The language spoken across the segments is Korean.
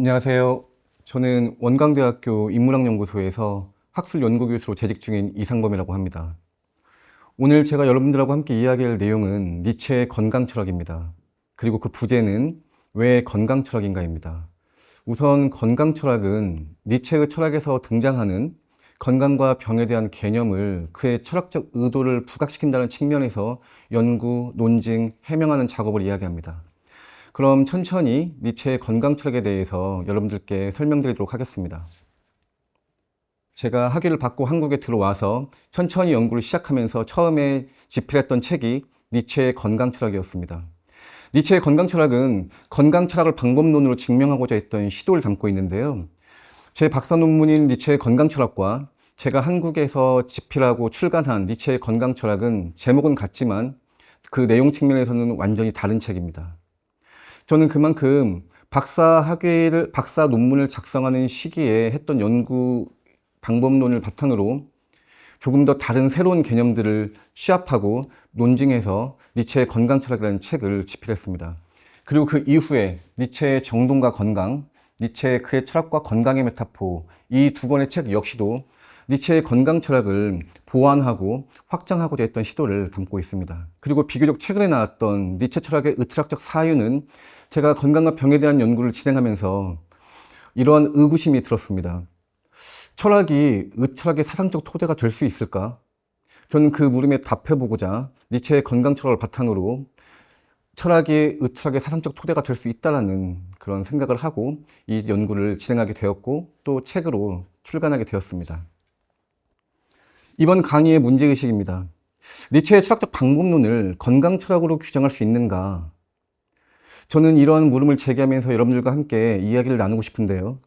안녕하세요. 저는 원광대학교 인문학연구소에서 학술연구교수로 재직 중인 이상범이라고 합니다. 오늘 제가 여러분들하고 함께 이야기할 내용은 니체의 건강철학입니다. 그리고 그 부제는 왜 건강철학인가입니다. 우선 건강철학은 니체의 철학에서 등장하는 건강과 병에 대한 개념을 그의 철학적 의도를 부각시킨다는 측면에서 연구, 논증, 해명하는 작업을 이야기합니다. 그럼 천천히 니체의 건강철학에 대해서 여러분들께 설명드리도록 하겠습니다. 제가 학위를 받고 한국에 들어와서 천천히 연구를 시작하면서 처음에 집필했던 책이 니체의 건강철학이었습니다. 니체의 건강철학은 건강철학을 방법론으로 증명하고자 했던 시도를 담고 있는데요. 제 박사 논문인 니체의 건강철학과 제가 한국에서 집필하고 출간한 니체의 건강철학은 제목은 같지만 그 내용 측면에서는 완전히 다른 책입니다. 저는 그만큼 박사 논문을 작성하는 시기에 했던 연구 방법론을 바탕으로 조금 더 다른 새로운 개념들을 취합하고 논증해서 니체의 건강철학이라는 책을 집필했습니다. 그리고 그 이후에 니체의 정돈과 건강, 니체의 그의 철학과 건강의 메타포, 이 두 권의 책 역시도 니체의 건강철학을 보완하고 확장하고자 했던 시도를 담고 있습니다. 그리고 비교적 최근에 나왔던 니체 철학의 의철학적 사유는 제가 건강과 병에 대한 연구를 진행하면서 이러한 의구심이 들었습니다. 철학이 의철학의 사상적 토대가 될 수 있을까? 저는 그 물음에 답해보고자 니체의 건강철학을 바탕으로 철학이 의철학의 사상적 토대가 될 수 있다는 그런 생각을 하고 이 연구를 진행하게 되었고 또 책으로 출간하게 되었습니다. 이번 강의의 문제의식입니다. 니체의 철학적 방법론을 건강철학으로 규정할 수 있는가? 저는 이런 물음을 제기하면서 여러분들과 함께 이야기를 나누고 싶은데요.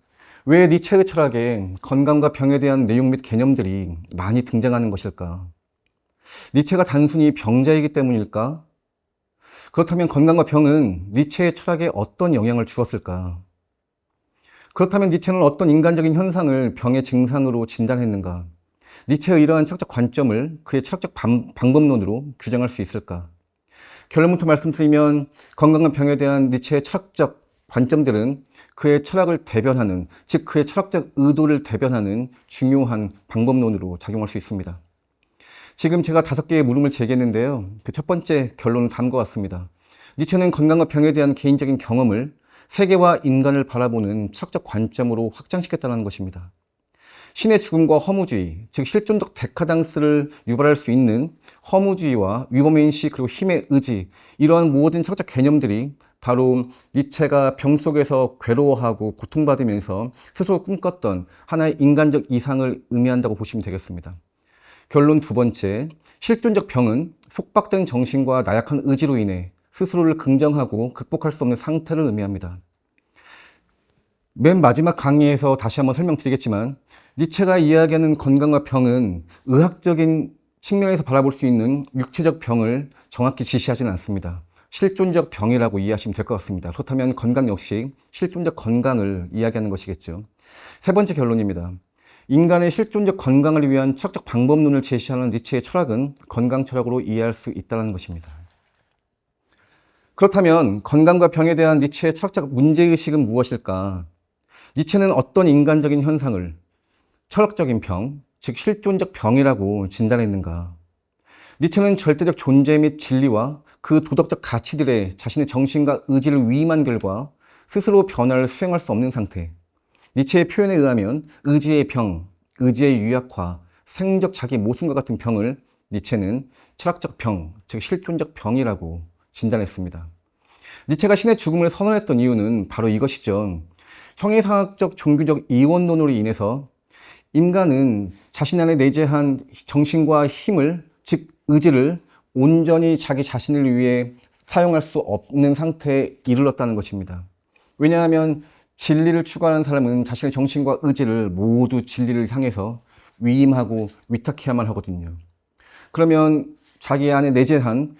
왜 니체의 철학에 건강과 병에 대한 내용 및 개념들이 많이 등장하는 것일까? 니체가 단순히 병자이기 때문일까? 그렇다면 건강과 병은 니체의 철학에 어떤 영향을 주었을까? 그렇다면 니체는 어떤 인간적인 현상을 병의 증상으로 진단했는가? 니체의 이러한 철학적 관점을 그의 철학적 방법론으로 규정할 수 있을까? 결론부터 말씀드리면 건강과 병에 대한 니체의 철학적 관점들은 그의 철학을 대변하는, 즉 그의 철학적 의도를 대변하는 중요한 방법론으로 작용할 수 있습니다. 지금 제가 5개의 물음을 제기했는데요. 그 첫 번째 결론은 다음과 같습니다. 니체는 건강과 병에 대한 개인적인 경험을 세계와 인간을 바라보는 철학적 관점으로 확장시켰다는 것입니다. 신의 죽음과 허무주의, 즉 실존적 데카당스를 유발할 수 있는 허무주의와 위범인식 그리고 힘의 의지, 이러한 모든 철학적 개념들이 바로 니체가 병 속에서 괴로워하고 고통받으면서 스스로 꿈꿨던 하나의 인간적 이상을 의미한다고 보시면 되겠습니다. 결론 두 번째, 실존적 병은 속박된 정신과 나약한 의지로 인해 스스로를 긍정하고 극복할 수 없는 상태를 의미합니다. 맨 마지막 강의에서 다시 한번 설명드리겠지만 니체가 이야기하는 건강과 병은 의학적인 측면에서 바라볼 수 있는 육체적 병을 정확히 지시하지는 않습니다. 실존적 병이라고 이해하시면 될 것 같습니다. 그렇다면 건강 역시 실존적 건강을 이야기하는 것이겠죠. 세 번째 결론입니다. 인간의 실존적 건강을 위한 철학적 방법론을 제시하는 니체의 철학은 건강 철학으로 이해할 수 있다는 것입니다. 그렇다면 건강과 병에 대한 니체의 철학적 문제의식은 무엇일까? 니체는 어떤 인간적인 현상을 철학적인 병, 즉 실존적 병이라고 진단했는가? 니체는 절대적 존재 및 진리와 그 도덕적 가치들에 자신의 정신과 의지를 위임한 결과 스스로 변화를 수행할 수 없는 상태. 니체의 표현에 의하면 의지의 병, 의지의 유약화, 생적 자기 모순과 같은 병을 니체는 철학적 병, 즉 실존적 병이라고 진단했습니다. 니체가 신의 죽음을 선언했던 이유는 바로 이것이죠. 형이상학적 종교적 이원론으로 인해서 인간은 자신 안에 내재한 정신과 힘을, 즉 의지를 온전히 자기 자신을 위해 사용할 수 없는 상태에 이르렀다는 것입니다. 왜냐하면 진리를 추구하는 사람은 자신의 정신과 의지를 모두 진리를 향해서 위임하고 위탁해야만 하거든요. 그러면 자기 안에 내재한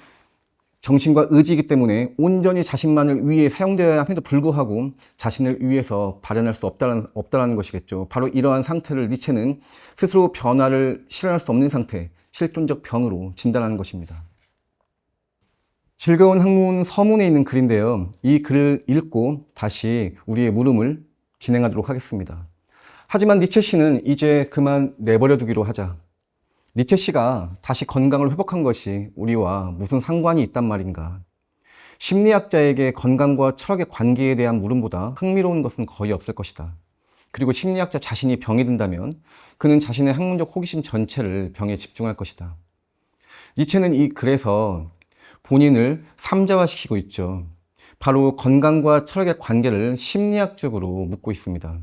정신과 의지이기 때문에 온전히 자신만을 위해 사용되어야 함에도 불구하고 자신을 위해서 발현할 수 없다는 것이겠죠. 바로 이러한 상태를 니체는 스스로 변화를 실현할 수 없는 상태, 실존적 병으로 진단하는 것입니다. 즐거운 학문 서문에 있는 글인데요. 이 글을 읽고 다시 우리의 물음을 진행하도록 하겠습니다. 하지만 니체 씨는 이제 그만 내버려 두기로 하자. 니체 씨가 다시 건강을 회복한 것이 우리와 무슨 상관이 있단 말인가. 심리학자에게 건강과 철학의 관계에 대한 물음보다 흥미로운 것은 거의 없을 것이다. 그리고 심리학자 자신이 병이 든다면 그는 자신의 학문적 호기심 전체를 병에 집중할 것이다. 니체는 이 글에서 본인을 삼자화시키고 있죠. 바로 건강과 철학의 관계를 심리학적으로 묻고 있습니다.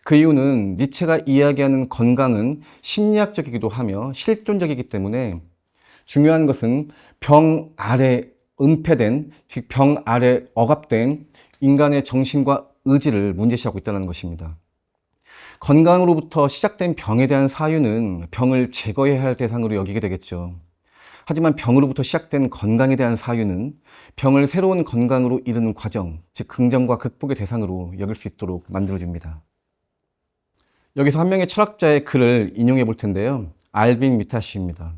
그 이유는 니체가 이야기하는 건강은 심리학적이기도 하며 실존적이기 때문에 중요한 것은 병 아래 은폐된, 즉 병 아래 억압된 인간의 정신과 의지를 문제시하고 있다는 것입니다. 건강으로부터 시작된 병에 대한 사유는 병을 제거해야 할 대상으로 여기게 되겠죠. 하지만 병으로부터 시작된 건강에 대한 사유는 병을 새로운 건강으로 이르는 과정, 즉 긍정과 극복의 대상으로 여길 수 있도록 만들어줍니다. 여기서 한 명의 철학자의 글을 인용해 볼 텐데요. 알빈 미타시입니다.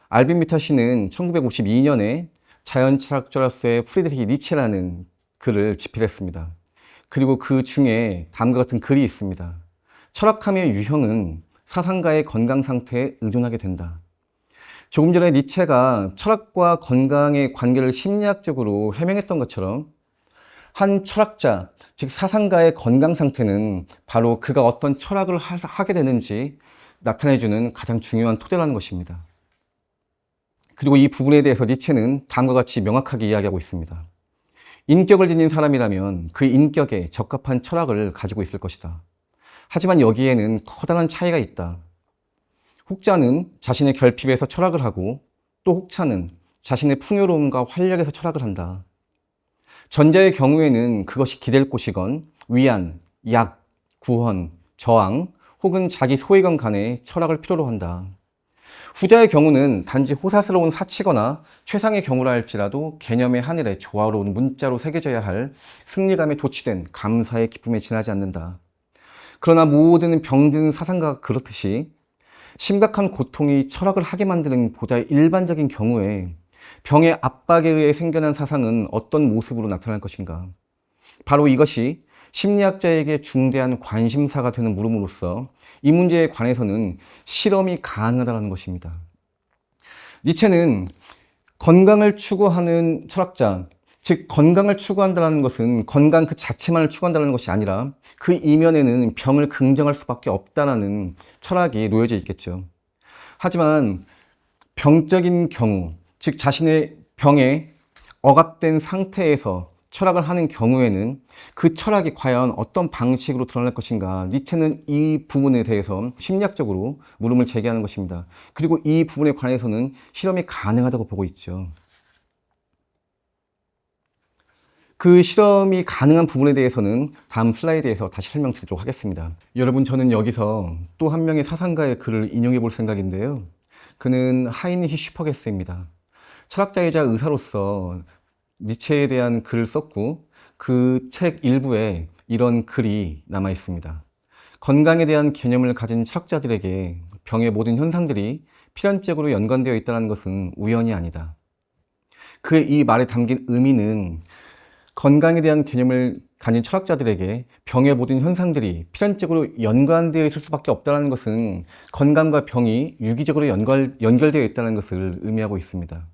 알빈 미타시는 1952년에 자연철학자로서의 프리드리히 니체라는 글을 집필했습니다. 그리고 그 중에 다음과 같은 글이 있습니다. 철학함의 유형은 사상가의 건강 상태에 의존하게 된다. 조금 전에 니체가 철학과 건강의 관계를 심리학적으로 해명했던 것처럼 한 철학자, 즉 사상가의 건강 상태는 바로 그가 어떤 철학을 하게 되는지 나타내주는 가장 중요한 토대라는 것입니다. 그리고 이 부분에 대해서 니체는 다음과 같이 명확하게 이야기하고 있습니다. 인격을 지닌 사람이라면 그 인격에 적합한 철학을 가지고 있을 것이다. 하지만 여기에는 커다란 차이가 있다. 혹자는 자신의 결핍에서 철학을 하고 또 혹자는 자신의 풍요로움과 활력에서 철학을 한다. 전자의 경우에는 그것이 기댈 곳이건 위안, 약, 구원, 저항 혹은 자기 소외감 간에 철학을 필요로 한다. 후자의 경우는 단지 호사스러운 사치거나 최상의 경우라 할지라도 개념의 하늘에 조화로운 문자로 새겨져야 할 승리감에 도취된 감사의 기쁨에 지나지 않는다. 그러나 모든 병든 사상가가 그렇듯이 심각한 고통이 철학을 하게 만드는 보다 일반적인 경우에 병의 압박에 의해 생겨난 사상은 어떤 모습으로 나타날 것인가? 바로 이것이 심리학자에게 중대한 관심사가 되는 물음으로써 이 문제에 관해서는 실험이 가능하다는 것입니다. 니체는 건강을 추구하는 철학자, 즉 건강을 추구한다는 것은 건강 그 자체만을 추구한다는 것이 아니라 그 이면에는 병을 긍정할 수밖에 없다는 철학이 놓여져 있겠죠. 하지만 병적인 경우, 즉 자신의 병에 억압된 상태에서 철학을 하는 경우에는 그 철학이 과연 어떤 방식으로 드러날 것인가, 니체는 이 부분에 대해서 심리학적으로 물음을 제기하는 것입니다. 그리고 이 부분에 관해서는 실험이 가능하다고 보고 있죠. 그 실험이 가능한 부분에 대해서는 다음 슬라이드에서 다시 설명드리도록 하겠습니다. 여러분, 저는 여기서 또 한 명의 사상가의 글을 인용해 볼 생각인데요. 그는 하이니히 슈퍼게스입니다. 철학자이자 의사로서 니체에 대한 글을 썼고 그 책 일부에 이런 글이 남아 있습니다. 건강에 대한 개념을 가진 철학자들에게 병의 모든 현상들이 필연적으로 연관되어 있다는 것은 우연이 아니다. 그 이 말에 담긴 의미는 건강에 대한 개념을 가진 철학자들에게 병의 모든 현상들이 필연적으로 연관되어 있을 수밖에 없다는 것은 건강과 병이 유기적으로 연결되어 있다는 것을 의미하고 있습니다.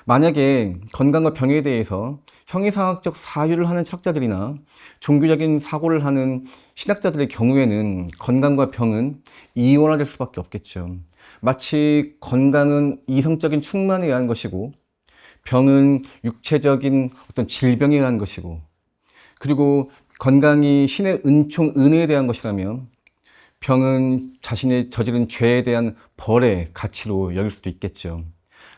만약에 건강과 병에 대해서 형이상학적 사유를 하는 철학자들이나 종교적인 사고를 하는 신학자들의 경우에는 건강과 병은 이원화될 수밖에 없겠죠. 마치 건강은 이성적인 충만에 의한 것이고 병은 육체적인 어떤 질병에 의한 것이고, 그리고 건강이 신의 은총, 은혜에 대한 것이라면 병은 자신의 저지른 죄에 대한 벌의 가치로 여길 수도 있겠죠.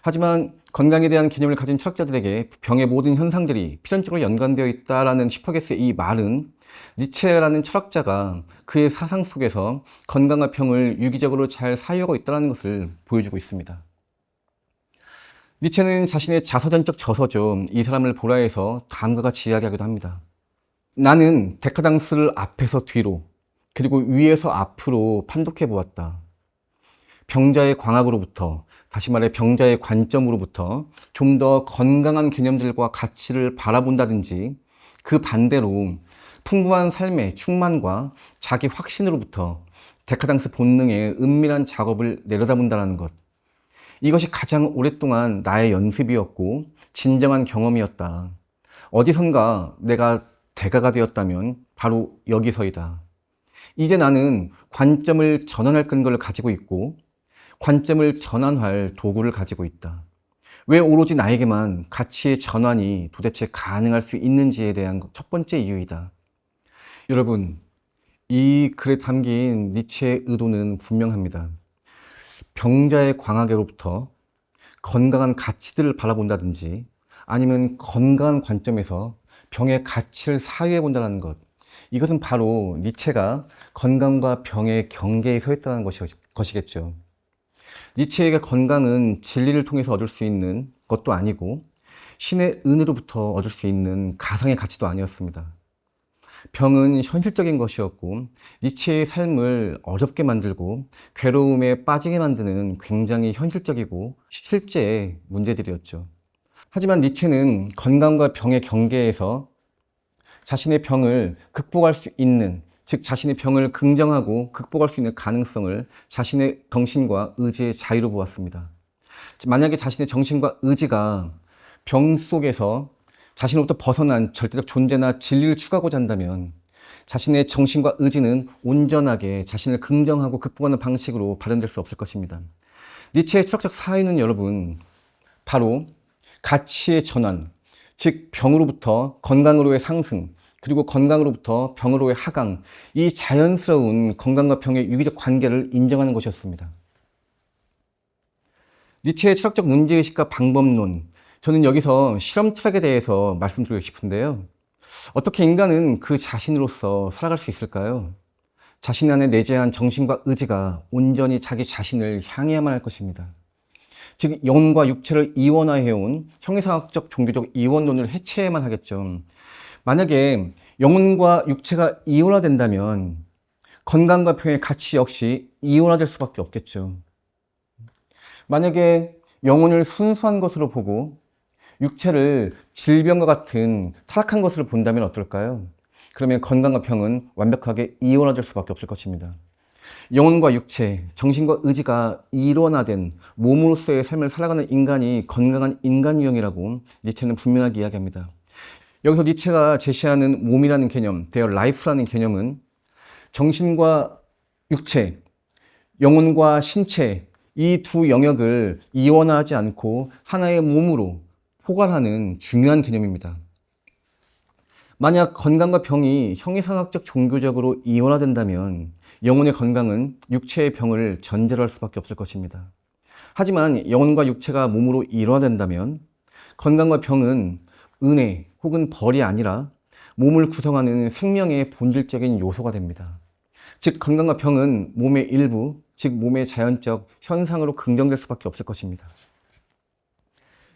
하지만 건강에 대한 개념을 가진 철학자들에게 병의 모든 현상들이 필연적으로 연관되어 있다라는 슈퍼게스의 이 말은 니체라는 철학자가 그의 사상 속에서 건강과 병을 유기적으로 잘 사유하고 있다는 것을 보여주고 있습니다. 니체는 자신의 자서전적 저서죠. 이 사람을 보라 해서 다음과 같이 이야기하기도 합니다. 나는 데카당스를 앞에서 뒤로 그리고 위에서 앞으로 판독해 보았다. 병자의 광학으로부터, 다시 말해 병자의 관점으로부터 좀 더 건강한 개념들과 가치를 바라본다든지 그 반대로 풍부한 삶의 충만과 자기 확신으로부터 데카당스 본능의 은밀한 작업을 내려다본다는 것. 이것이 가장 오랫동안 나의 연습이었고 진정한 경험이었다. 어디선가 내가 대가가 되었다면 바로 여기서이다. 이제 나는 관점을 전환할 근거를 가지고 있고 관점을 전환할 도구를 가지고 있다. 왜 오로지 나에게만 가치의 전환이 도대체 가능할 수 있는지에 대한 첫 번째 이유이다. 여러분, 이 글에 담긴 니체의 의도는 분명합니다. 병자의 광학에로부터 건강한 가치들을 바라본다든지 아니면 건강한 관점에서 병의 가치를 사유해 본다는 것. 이것은 바로 니체가 건강과 병의 경계에 서 있다는 것이겠죠. 니체에게 건강은 진리를 통해서 얻을 수 있는 것도 아니고 신의 은혜로부터 얻을 수 있는 가상의 가치도 아니었습니다. 병은 현실적인 것이었고 니체의 삶을 어렵게 만들고 괴로움에 빠지게 만드는 굉장히 현실적이고 실제의 문제들이었죠. 하지만 니체는 건강과 병의 경계에서 자신의 병을 극복할 수 있는, 즉 자신의 병을 긍정하고 극복할 수 있는 가능성을 자신의 정신과 의지의 자유로 보았습니다. 만약에 자신의 정신과 의지가 병 속에서 자신으로부터 벗어난 절대적 존재나 진리를 추구하고자 한다면 자신의 정신과 의지는 온전하게 자신을 긍정하고 극복하는 방식으로 발현될 수 없을 것입니다. 니체의 철학적 사유는 여러분, 바로 가치의 전환, 즉 병으로부터 건강으로의 상승, 그리고 건강으로부터 병으로의 하강, 이 자연스러운 건강과 병의 유기적 관계를 인정하는 것이었습니다. 니체의 철학적 문제의식과 방법론, 저는 여기서 실험 철학에 대해서 말씀드리고 싶은데요. 어떻게 인간은 그 자신으로서 살아갈 수 있을까요? 자신 안에 내재한 정신과 의지가 온전히 자기 자신을 향해야만 할 것입니다. 즉 영혼과 육체를 이원화해온 형이상학적 종교적 이원론을 해체해야만 하겠죠. 만약에 영혼과 육체가 이원화된다면 건강과 병의 가치 역시 이원화될 수밖에 없겠죠. 만약에 영혼을 순수한 것으로 보고 육체를 질병과 같은 타락한 것으로 본다면 어떨까요? 그러면 건강과 병은 완벽하게 이원화될 수밖에 없을 것입니다. 영혼과 육체, 정신과 의지가 일원화된 몸으로서의 삶을 살아가는 인간이 건강한 인간 유형이라고 니체는 분명하게 이야기합니다. 여기서 니체가 제시하는 몸이라는 개념, their life라는 개념은 정신과 육체, 영혼과 신체, 이 두 영역을 이원화하지 않고 하나의 몸으로 포괄하는 중요한 개념입니다. 만약 건강과 병이 형이상학적 종교적으로 이원화된다면 영혼의 건강은 육체의 병을 전제로 할 수밖에 없을 것입니다. 하지만 영혼과 육체가 몸으로 이원화된다면 건강과 병은 은혜 혹은 벌이 아니라 몸을 구성하는 생명의 본질적인 요소가 됩니다. 즉 건강과 병은 몸의 일부, 즉 몸의 자연적 현상으로 긍정될 수밖에 없을 것입니다.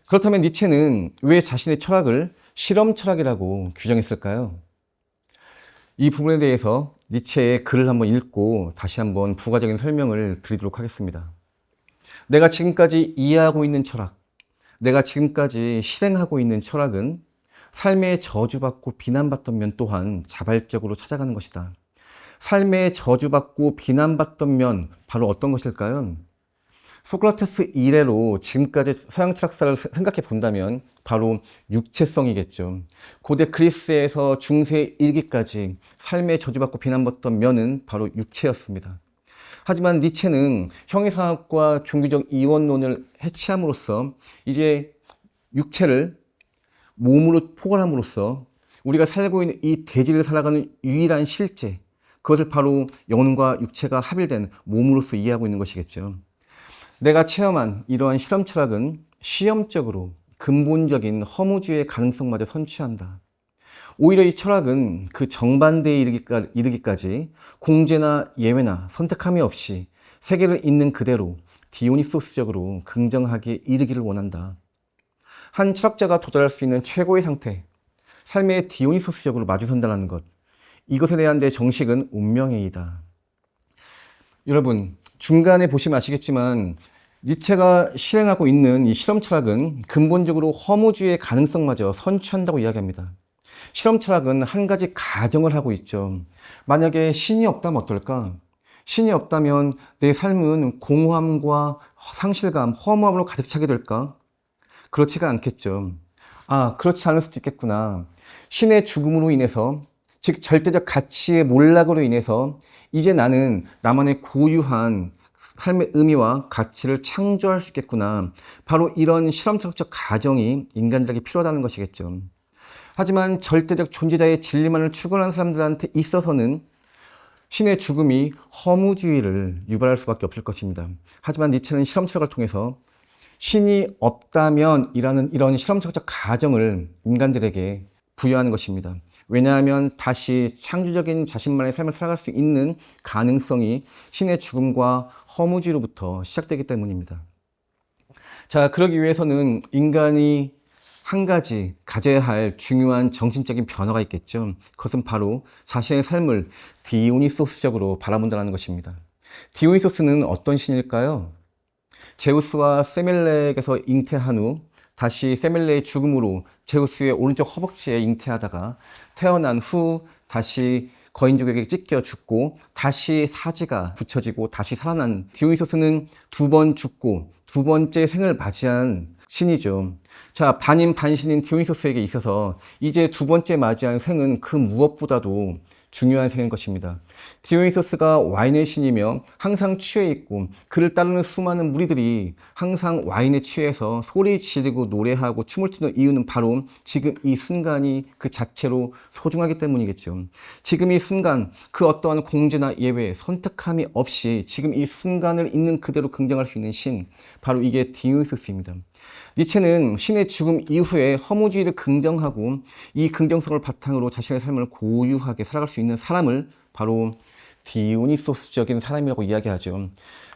그렇다면 니체는 왜 자신의 철학을 실험 철학이라고 규정했을까요? 이 부분에 대해서 니체의 글을 한번 읽고 다시 한번 부가적인 설명을 드리도록 하겠습니다. 내가 지금까지 이해하고 있는 철학, 내가 지금까지 실행하고 있는 철학은 삶에 저주받고 비난받던 면 또한 자발적으로 찾아가는 것이다. 삶에 저주받고 비난받던 면, 바로 어떤 것일까요? 소크라테스 이래로 지금까지 서양 철학사를 생각해 본다면 바로 육체성이겠죠. 고대 그리스에서 중세 일기까지 삶에 저주받고 비난받던 면은 바로 육체였습니다. 하지만 니체는 형이상학과 종교적 이원론을 해체함으로써 이제 육체를 몸으로 포괄함으로써 우리가 살고 있는 이 대지를 살아가는 유일한 실제, 그것을 바로 영혼과 육체가 합일된 몸으로서 이해하고 있는 것이겠죠. 내가 체험한 이러한 실험 철학은 시험적으로 근본적인 허무주의의 가능성마저 선취한다. 오히려 이 철학은 그 정반대에 이르기까지 공제나 예외나 선택함이 없이 세계를 있는 그대로 디오니소스적으로 긍정하게 이르기를 원한다. 한 철학자가 도달할 수 있는 최고의 상태, 삶의 디오니소스적으로 마주선다는 것, 이것에 대한 내 정식은 운명이다. 여러분, 중간에 보시면 아시겠지만 니체가 실행하고 있는 이 실험 철학은 근본적으로 허무주의의 가능성마저 선취한다고 이야기합니다. 실험 철학은 한 가지 가정을 하고 있죠. 만약에 신이 없다면 어떨까? 신이 없다면 내 삶은 공허함과 상실감, 허무함으로 가득 차게 될까? 그렇지가 않겠죠. 아, 그렇지 않을 수도 있겠구나. 신의 죽음으로 인해서, 즉 절대적 가치의 몰락으로 인해서 이제 나는 나만의 고유한 삶의 의미와 가치를 창조할 수 있겠구나. 바로 이런 실험적 가정이 인간들에게 필요하다는 것이겠죠. 하지만 절대적 존재자의 진리만을 추구하는 사람들한테 있어서는 신의 죽음이 허무주의를 유발할 수밖에 없을 것입니다. 하지만 니체는 실험 철학을 통해서 신이 없다면 이라는 이런 실험적 가정을 인간들에게 부여하는 것입니다. 왜냐하면 다시 창조적인 자신만의 삶을 살아갈 수 있는 가능성이 신의 죽음과 허무주의로부터 시작되기 때문입니다. 자, 그러기 위해서는 인간이 한 가지 가져야 할 중요한 정신적인 변화가 있겠죠. 그것은 바로 자신의 삶을 디오니소스적으로 바라본다는 것입니다. 디오니소스는 어떤 신일까요? 제우스와 세멜렉에서 잉태한 후 다시 세멜렉의 죽음으로 제우스의 오른쪽 허벅지에 잉태하다가 태어난 후 다시 거인족에게 찢겨 죽고 다시 사지가 붙여지고 다시 살아난 디오니소스는 두 번 죽고 두 번째 생을 맞이한 신이죠. 자, 반인 반신인 디오니소스에게 있어서 이제 두 번째 맞이한 생은 그 무엇보다도 중요한 생인 것입니다. 디오니소스가 와인의 신이며 항상 취해 있고 그를 따르는 수많은 무리들이 항상 와인에 취해서 소리 지르고 노래하고 춤을 추는 이유는 바로 지금 이 순간이 그 자체로 소중하기 때문이겠죠. 지금 이 순간 그 어떠한 공제나 예외, 선택함이 없이 지금 이 순간을 있는 그대로 긍정할 수 있는 신, 바로 이게 디오니소스입니다. 니체는 신의 죽음 이후에 허무주의를 긍정하고 이 긍정성을 바탕으로 자신의 삶을 고유하게 살아갈 수 있는 사람을 바로 디오니소스적인 사람이라고 이야기하죠.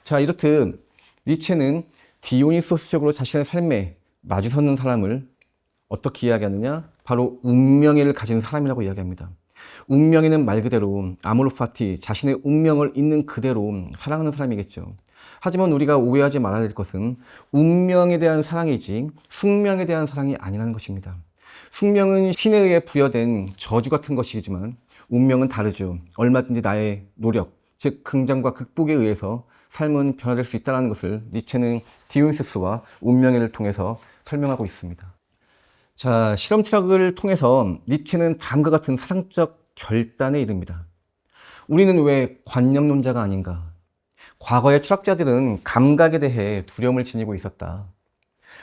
자, 이렇듯 니체는 디오니소스적으로 자신의 삶에 마주서는 사람을 어떻게 이야기하느냐? 바로 운명애를 가진 사람이라고 이야기합니다. 운명애는 말 그대로 아모르파티, 자신의 운명을 있는 그대로 사랑하는 사람이겠죠. 하지만 우리가 오해하지 말아야 될 것은 운명에 대한 사랑이지 숙명에 대한 사랑이 아니라는 것입니다. 숙명은 신에 의해 부여된 저주 같은 것이지만 운명은 다르죠. 얼마든지 나의 노력, 즉 긍정과 극복에 의해서 삶은 변화될 수 있다는 것을 니체는 디오니소스와 운명애를 통해서 설명하고 있습니다. 자, 실험 철학을 통해서 니체는 다음과 같은 사상적 결단에 이릅니다. 우리는 왜 관념론자가 아닌가? 과거의 철학자들은 감각에 대해 두려움을 지니고 있었다.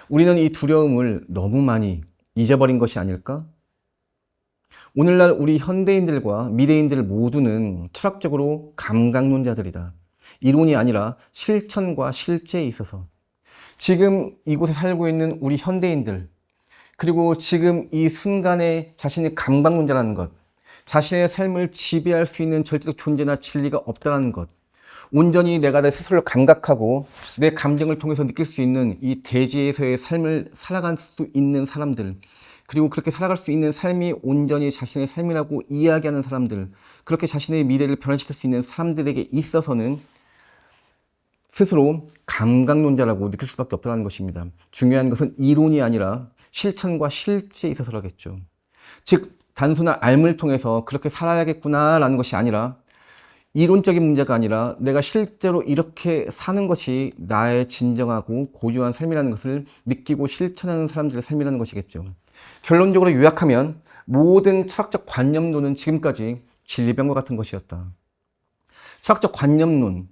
우리는 이 두려움을 너무 많이 잊어버린 것이 아닐까? 오늘날 우리 현대인들과 미래인들 모두는 철학적으로 감각론자들이다. 이론이 아니라 실천과 실제에 있어서. 지금 이곳에 살고 있는 우리 현대인들, 그리고 지금 이 순간에 자신이 감각론자라는 것, 자신의 삶을 지배할 수 있는 절대적 존재나 진리가 없다는 것, 온전히 내가 내 스스로를 감각하고 내 감정을 통해서 느낄 수 있는 이 대지에서의 삶을 살아갈 수 있는 사람들, 그리고 그렇게 살아갈 수 있는 삶이 온전히 자신의 삶이라고 이야기하는 사람들, 그렇게 자신의 미래를 변화시킬 수 있는 사람들에게 있어서는 스스로 감각론자라고 느낄 수밖에 없다는 것입니다. 중요한 것은 이론이 아니라 실천과 실제에 있어서라겠죠. 즉, 단순한 알을 통해서 그렇게 살아야겠구나라는 것이 아니라 이론적인 문제가 아니라 내가 실제로 이렇게 사는 것이 나의 진정하고 고유한 삶이라는 것을 느끼고 실천하는 사람들의 삶이라는 것이겠죠. 결론적으로 요약하면 모든 철학적 관념론은 지금까지 질병과 같은 것이었다. 철학적 관념론,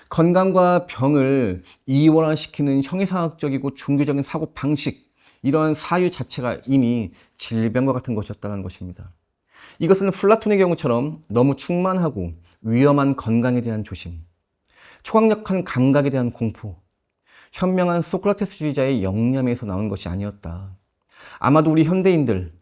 건강과 병을 이원화시키는 형이상학적이고 종교적인 사고 방식, 이러한 사유 자체가 이미 질병과 같은 것이었다는 것입니다. 이것은 플라톤의 경우처럼 너무 충만하고 위험한 건강에 대한 조심, 초강력한 감각에 대한 공포, 현명한 소크라테스주의자의 영념에서 나온 것이 아니었다. 아마도 우리 현대인들,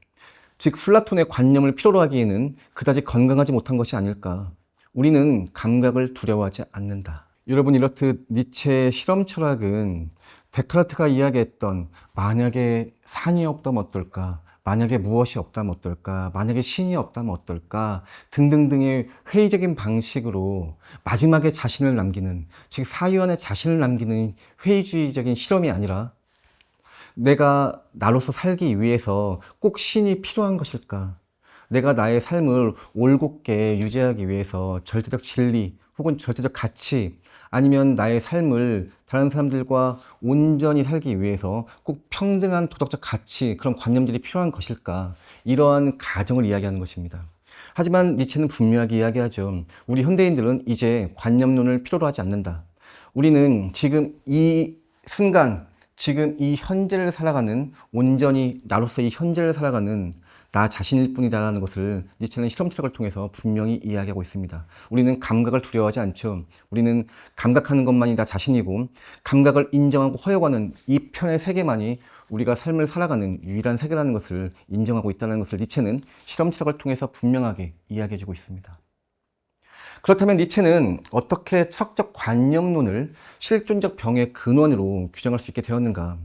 즉 플라톤의 관념을 필요로 하기에는 그다지 건강하지 못한 것이 아닐까. 우리는 감각을 두려워하지 않는다. 여러분, 이렇듯 니체의 실험 철학은 데카르트가 이야기했던 만약에 산이 없다면 어떨까, 만약에 무엇이 없다면 어떨까, 만약에 신이 없다면 어떨까 등등등의 회의적인 방식으로 마지막에 자신을 남기는, 즉 사유 안에 자신을 남기는 회의주의적인 실험이 아니라 내가 나로서 살기 위해서 꼭 신이 필요한 것일까? 내가 나의 삶을 올곧게 유지하기 위해서 절대적 진리 혹은 절대적 가치 아니면 나의 삶을 다른 사람들과 온전히 살기 위해서 꼭 평등한 도덕적 가치 그런 관념들이 필요한 것일까? 이러한 가정을 이야기하는 것입니다. 하지만 니체는 분명하게 이야기하죠. 우리 현대인들은 이제 관념론을 필요로 하지 않는다. 우리는 지금 이 순간, 지금 이 현재를 살아가는, 온전히 나로서 이 현재를 살아가는 나 자신일 뿐이다라는 것을 니체는 실험 철학을 통해서 분명히 이야기하고 있습니다. 우리는 감각을 두려워하지 않죠. 우리는 감각하는 것만이 나 자신이고 감각을 인정하고 허용하는 이 편의 세계만이 우리가 삶을 살아가는 유일한 세계라는 것을 인정하고 있다는 것을 니체는 실험 철학을 통해서 분명하게 이야기해주고 있습니다. 그렇다면 니체는 어떻게 철학적 관념론을 실존적 병의 근원으로 규정할 수 있게 되었는가?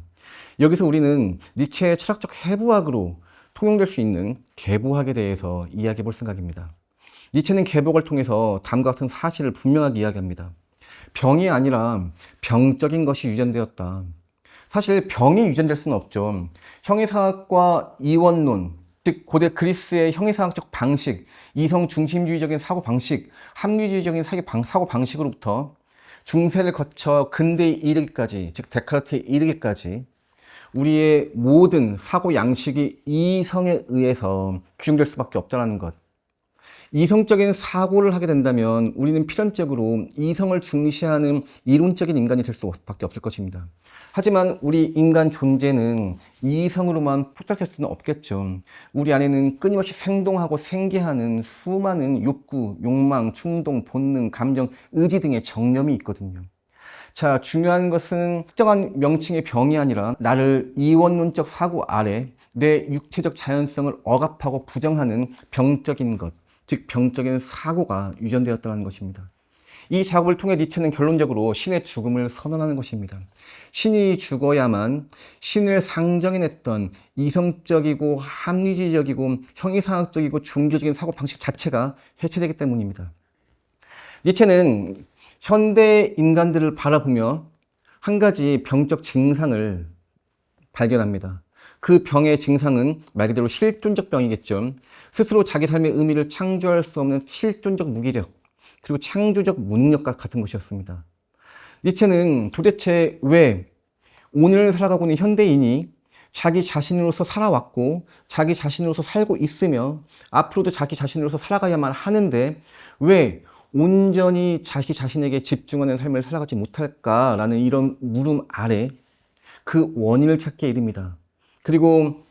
여기서 우리는 니체의 철학적 해부학으로 통용될 수 있는 계보학에 대해서 이야기해 볼 생각입니다. 니체는 계보학을 통해서 다음과 같은 사실을 분명하게 이야기합니다. 병이 아니라 병적인 것이 유전되었다. 사실 병이 유전될 수는 없죠. 형이상학과 이원론, 즉 고대 그리스의 형이상학적 방식, 이성 중심주의적인 사고방식, 합리주의적인 사고방식으로부터 중세를 거쳐 근대에 이르기까지, 즉 데카르트에 이르기까지 우리의 모든 사고 양식이 이성에 의해서 규정될 수밖에 없다는 것. 이성적인 사고를 하게 된다면 우리는 필연적으로 이성을 중시하는 이론적인 인간이 될 수밖에 없을 것입니다. 하지만 우리 인간 존재는 이성으로만 포착될 수는 없겠죠. 우리 안에는 끊임없이 생동하고 생기하는 수많은 욕구, 욕망, 충동, 본능, 감정, 의지 등의 정념이 있거든요. 자, 중요한 것은 특정한 명칭의 병이 아니라 나를 이원론적 사고 아래 내 육체적 자연성을 억압하고 부정하는 병적인 것, 즉 병적인 사고가 유전되었다는 것입니다. 이 작업을 통해 니체는 결론적으로 신의 죽음을 선언하는 것입니다. 신이 죽어야만 신을 상정해냈던 이성적이고 합리주의적이고 형이상학적이고 종교적인 사고 방식 자체가 해체되기 때문입니다. 니체는 현대 인간들을 바라보며 한 가지 병적 증상을 발견합니다. 그 병의 증상은 말 그대로 실존적 병이겠죠. 스스로 자기 삶의 의미를 창조할 수 없는 실존적 무기력, 그리고 창조적 무능력과 같은 것이었습니다. 니체는 도대체 왜 오늘 살아가고 있는 현대인이 자기 자신으로서 살아왔고 자기 자신으로서 살고 있으며 앞으로도 자기 자신으로서 살아가야만 하는데 왜 온전히 자기 자신에게 집중하는 삶을 살아가지 못할까라는 이런 물음 아래 그 원인을 찾기에 이릅니다. 그리고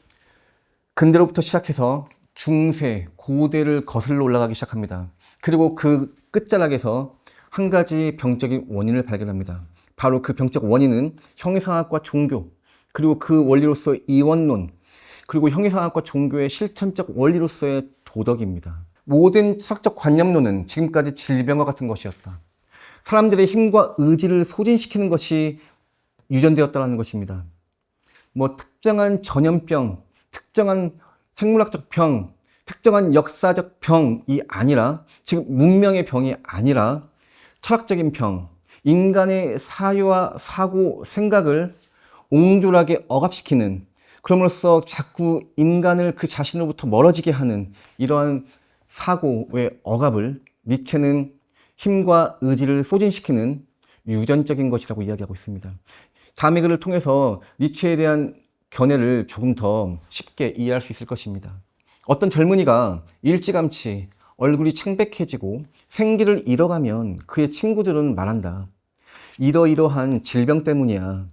근대로부터 시작해서 중세, 고대를 거슬러 올라가기 시작합니다. 그리고 그 끝자락에서 한 가지 병적인 원인을 발견합니다. 바로 그 병적 원인은 형이상학과 종교, 그리고 그 원리로서 이원론, 그리고 형이상학과 종교의 실천적 원리로서의 도덕입니다. 모든 철학적 관념론은 지금까지 질병과 같은 것이었다. 사람들의 힘과 의지를 소진시키는 것이 유전되었다는 것입니다. 특정한 전염병, 특정한 생물학적 병, 특정한 역사적 병이 아니라, 즉 문명의 병이 아니라 철학적인 병, 인간의 사유와 사고, 생각을 옹졸하게 억압시키는, 그럼으로써 자꾸 인간을 그 자신으로부터 멀어지게 하는 이러한 사고의 억압을 니체는 힘과 의지를 소진시키는 유전적인 것이라고 이야기하고 있습니다. 다음의 글을 통해서 니체에 대한 견해를 조금 더 쉽게 이해할 수 있을 것입니다. 어떤 젊은이가 일찌감치 얼굴이 창백해지고 생기를 잃어가면 그의 친구들은 말한다. 이러이러한 질병 때문이야.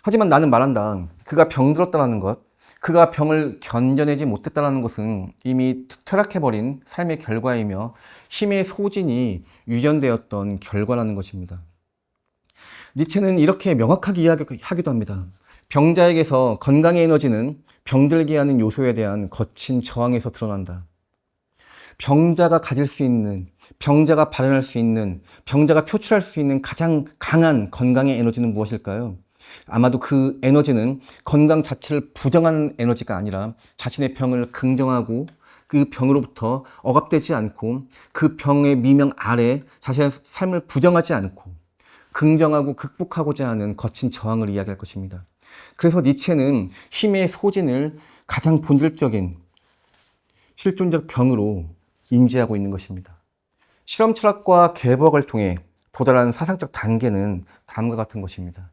하지만 나는 말한다. 그가 병들었다는 것, 그가 병을 견뎌내지 못했다는 것은 이미 퇴락해버린 삶의 결과이며 힘의 소진이 유전되었던 결과라는 것입니다. 니체는 이렇게 명확하게 이야기하기도 합니다. 병자에게서 건강의 에너지는 병들게 하는 요소에 대한 거친 저항에서 드러난다. 병자가 가질 수 있는, 병자가 발현할 수 있는, 병자가 표출할 수 있는 가장 강한 건강의 에너지는 무엇일까요? 아마도 그 에너지는 건강 자체를 부정하는 에너지가 아니라 자신의 병을 긍정하고 그 병으로부터 억압되지 않고 그 병의 미명 아래 자신의 삶을 부정하지 않고 긍정하고 극복하고자 하는 거친 저항을 이야기할 것입니다. 그래서 니체는 힘의 소진을 가장 본질적인 실존적 병으로 인지하고 있는 것입니다. 실험 철학과 개혁을 통해 도달한 사상적 단계는 다음과 같은 것입니다.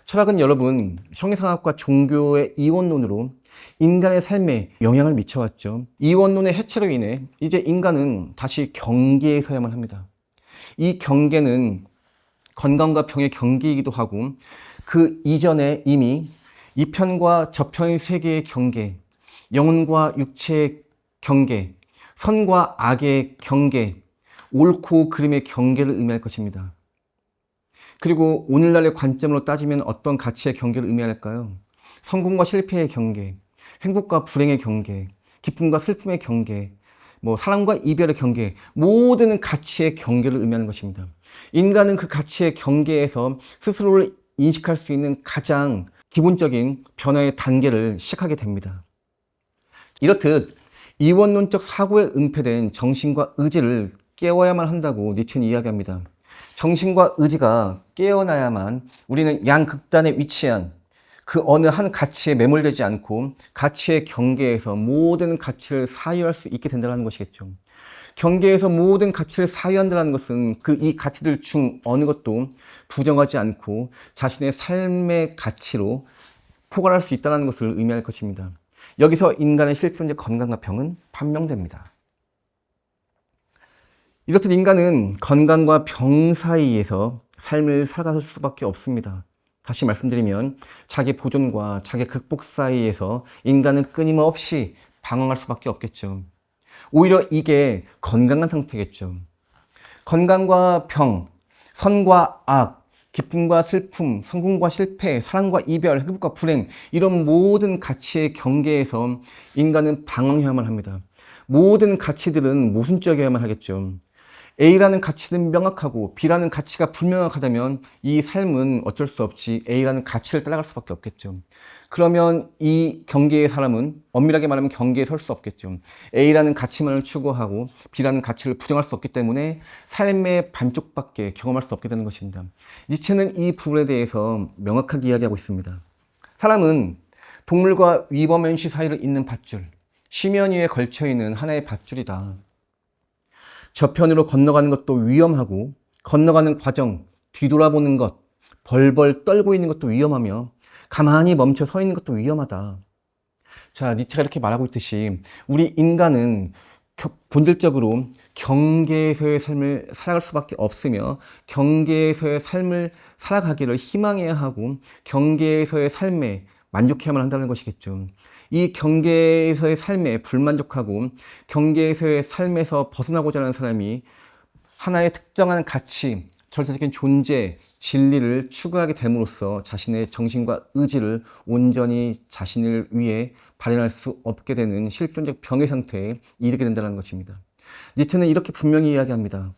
철학은 여러분, 형이상학과 종교의 이원론으로 인간의 삶에 영향을 미쳐왔죠. 이원론의 해체로 인해 이제 인간은 다시 경계에 서야만 합니다. 이 경계는 건강과 병의 경계이기도 하고 그 이전에 이미 이편과 저편의 세계의 경계, 영혼과 육체의 경계, 선과 악의 경계, 옳고 그름의 경계를 의미할 것입니다. 그리고 오늘날의 관점으로 따지면 어떤 가치의 경계를 의미할까요? 성공과 실패의 경계, 행복과 불행의 경계, 기쁨과 슬픔의 경계, 사랑과 이별의 경계, 모든 가치의 경계를 의미하는 것입니다. 인간은 그 가치의 경계에서 스스로를 인식할 수 있는 가장 기본적인 변화의 단계를 시작하게 됩니다. 이렇듯 이원론적 사고에 은폐된 정신과 의지를 깨워야만 한다고 니체는 이야기합니다. 정신과 의지가 깨어나야만 우리는 양극단에 위치한 그 어느 한 가치에 매몰되지 않고 가치의 경계에서 모든 가치를 사유할 수 있게 된다는 것이겠죠. 경계에서 모든 가치를 사유한다는 것은 이 가치들 중 어느 것도 부정하지 않고 자신의 삶의 가치로 포괄할 수 있다는 것을 의미할 것입니다. 여기서 인간의 실존적 건강과 병은 판명됩니다. 이렇듯 인간은 건강과 병 사이에서 삶을 살아갈 수밖에 없습니다. 다시 말씀드리면 자기 보존과 자기 극복 사이에서 인간은 끊임없이 방황할 수밖에 없겠죠. 오히려 이게 건강한 상태겠죠. 건강과 병, 선과 악, 기쁨과 슬픔, 성공과 실패, 사랑과 이별, 행복과 불행, 이런 모든 가치의 경계에서 인간은 방황해야만 합니다. 모든 가치들은 모순적이어야만 하겠죠. A라는 가치는 명확하고 B라는 가치가 불명확하다면 이 삶은 어쩔 수 없이 A라는 가치를 따라갈 수밖에 없겠죠. 그러면 이 경계의 사람은 엄밀하게 말하면 경계에 설 수 없겠죠. A라는 가치만을 추구하고 B라는 가치를 부정할 수 없기 때문에 삶의 반쪽밖에 경험할 수 없게 되는 것입니다. 니체는 이 부분에 대해서 명확하게 이야기하고 있습니다. 사람은 동물과 위범현시 사이를 잇는 밧줄, 심연 위에 걸쳐있는 하나의 밧줄이다. 저편으로 건너가는 것도 위험하고 건너가는 과정, 뒤돌아보는 것, 벌벌 떨고 있는 것도 위험하며 가만히 멈춰 서 있는 것도 위험하다. 자, 니체가 이렇게 말하고 있듯이 우리 인간은 본질적으로 경계에서의 삶을 살아갈 수밖에 없으며 경계에서의 삶을 살아가기를 희망해야 하고 경계에서의 삶에 만족해야만 한다는 것이겠죠. 이 경계에서의 삶에 불만족하고 경계에서의 삶에서 벗어나고자 하는 사람이 하나의 특정한 가치, 절대적인 존재, 진리를 추구하게 됨으로써 자신의 정신과 의지를 온전히 자신을 위해 발현할 수 없게 되는 실존적 병의 상태에 이르게 된다는 것입니다. 니체는 이렇게 분명히 이야기합니다.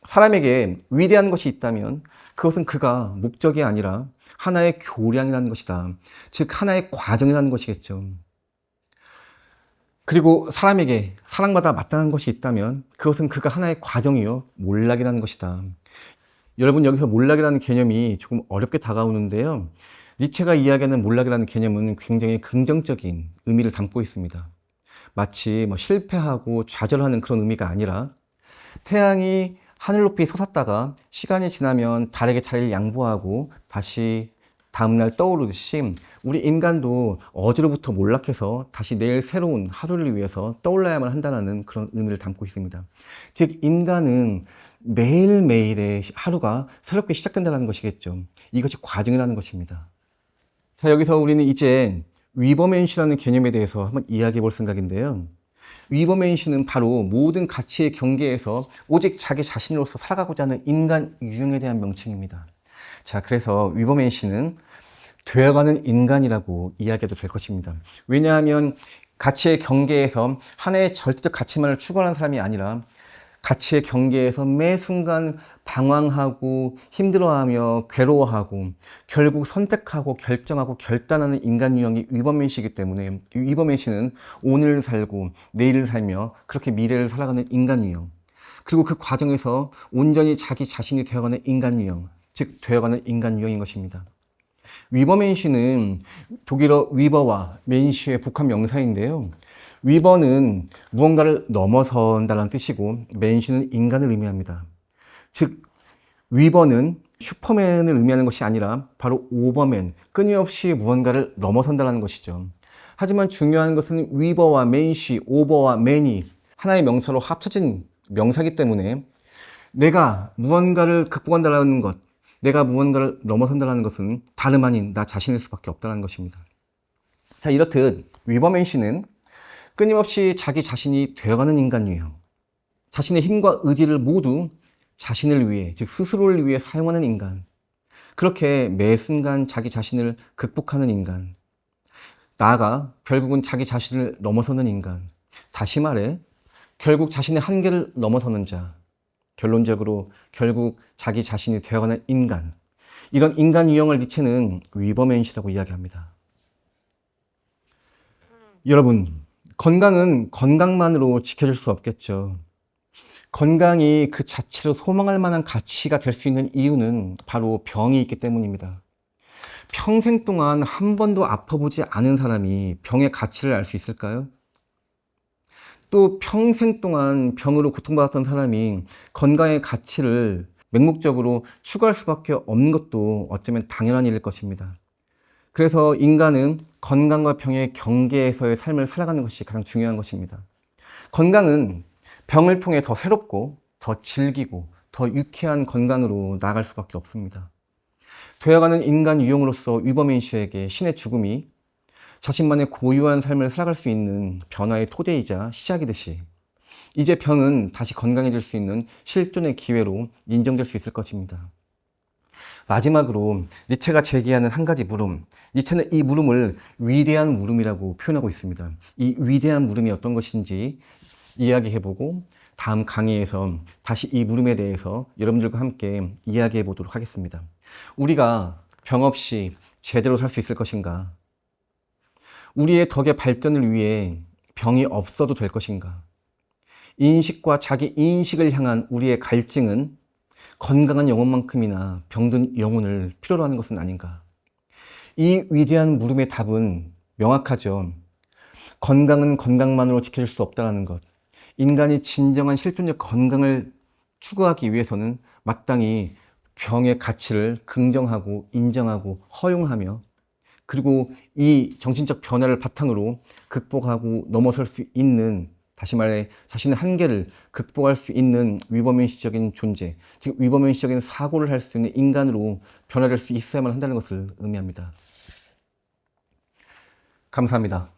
사람에게 위대한 것이 있다면 그것은 그가 목적이 아니라 하나의 교량이라는 것이다. 즉 하나의 과정이라는 것이겠죠. 그리고 사람에게 사랑받아 마땅한 것이 있다면 그것은 그가 하나의 과정이요 몰락이라는 것이다. 여러분, 여기서 몰락이라는 개념이 조금 어렵게 다가오는데요. 니체가 이야기하는 몰락이라는 개념은 굉장히 긍정적인 의미를 담고 있습니다. 마치 실패하고 좌절하는 그런 의미가 아니라 태양이 하늘 높이 솟았다가 시간이 지나면 달에게 자리를 양보하고 다시 다음날 떠오르듯이 우리 인간도 어제로부터 몰락해서 다시 내일 새로운 하루를 위해서 떠올라야만 한다는 그런 의미를 담고 있습니다. 즉 인간은 매일매일의 하루가 새롭게 시작된다는 것이겠죠. 이것이 과정이라는 것입니다. 자, 여기서 우리는 이제 위버맨시라는 개념에 대해서 한번 이야기해 볼 생각인데요. 위버맨시는 바로 모든 가치의 경계에서 오직 자기 자신으로서 살아가고자 하는 인간 유형에 대한 명칭입니다. 자, 그래서 위버맨시는 되어가는 인간이라고 이야기해도 될 것입니다. 왜냐하면 가치의 경계에서 하나의 절대적 가치만을 추구하는 사람이 아니라 가치의 경계에서 매 순간 방황하고 힘들어하며 괴로워하고 결국 선택하고 결정하고 결단하는 인간 유형이 위버맨시이기 때문에 위버맨시는 오늘을 살고 내일을 살며 그렇게 미래를 살아가는 인간 유형, 그리고 그 과정에서 온전히 자기 자신이 되어가는 인간 유형, 즉 되어가는 인간 유형인 것입니다. 위버맨시는 독일어 위버와 맨시의 복합 명사인데요. 위버는 무언가를 넘어선다는 뜻이고 맨시는 인간을 의미합니다. 즉 위버는 슈퍼맨을 의미하는 것이 아니라 바로 오버맨, 끊임없이 무언가를 넘어선다는 것이죠. 하지만 중요한 것은 위버와 맨시, 오버와 맨이 하나의 명사로 합쳐진 명사이기 때문에 내가 무언가를 극복한다는 것, 내가 무언가를 넘어선다는 것은 다름 아닌 나 자신일 수밖에 없다는 것입니다. 자, 이렇듯 위버맨시는 끊임없이 자기 자신이 되어가는 인간이에요. 자신의 힘과 의지를 모두 자신을 위해, 즉 스스로를 위해 사용하는 인간. 그렇게 매 순간 자기 자신을 극복하는 인간. 나아가 결국은 자기 자신을 넘어서는 인간. 다시 말해 결국 자신의 한계를 넘어서는 자. 결론적으로 결국 자기 자신이 되어가는 인간. 이런 인간 유형을 니체는 위버맨시라고 이야기합니다. 여러분, 건강은 건강만으로 지켜줄 수 없겠죠. 건강이 그 자체로 소망할 만한 가치가 될 수 있는 이유는 바로 병이 있기 때문입니다. 평생 동안 한 번도 아파보지 않은 사람이 병의 가치를 알 수 있을까요? 또 평생 동안 병으로 고통받았던 사람이 건강의 가치를 맹목적으로 추구할 수밖에 없는 것도 어쩌면 당연한 일일 것입니다. 그래서 인간은 건강과 병의 경계에서의 삶을 살아가는 것이 가장 중요한 것입니다. 건강은 병을 통해 더 새롭고 더 즐기고 더 유쾌한 건강으로 나아갈 수밖에 없습니다. 되어가는 인간 유형으로서 위버맨시에게 신의 죽음이 자신만의 고유한 삶을 살아갈 수 있는 변화의 토대이자 시작이듯이 이제 병은 다시 건강해질 수 있는 실존의 기회로 인정될 수 있을 것입니다. 마지막으로 니체가 제기하는 한 가지 물음, 니체는 이 물음을 위대한 물음이라고 표현하고 있습니다. 이 위대한 물음이 어떤 것인지 이야기해보고 다음 강의에서 다시 이 물음에 대해서 여러분들과 함께 이야기해 보도록 하겠습니다. 우리가 병 없이 제대로 살 수 있을 것인가? 우리의 덕의 발전을 위해 병이 없어도 될 것인가? 인식과 자기 인식을 향한 우리의 갈증은 건강한 영혼만큼이나 병든 영혼을 필요로 하는 것은 아닌가? 이 위대한 물음의 답은 명확하죠. 건강은 건강만으로 지켜줄 수 없다는 것. 인간이 진정한 실존적 건강을 추구하기 위해서는 마땅히 병의 가치를 긍정하고 인정하고 허용하며 그리고 이 정신적 변화를 바탕으로 극복하고 넘어설 수 있는, 다시 말해 자신의 한계를 극복할 수 있는 위버맨시적인 존재, 즉 위버맨시적인 사고를 할 수 있는 인간으로 변화될 수 있어야만 한다는 것을 의미합니다. 감사합니다.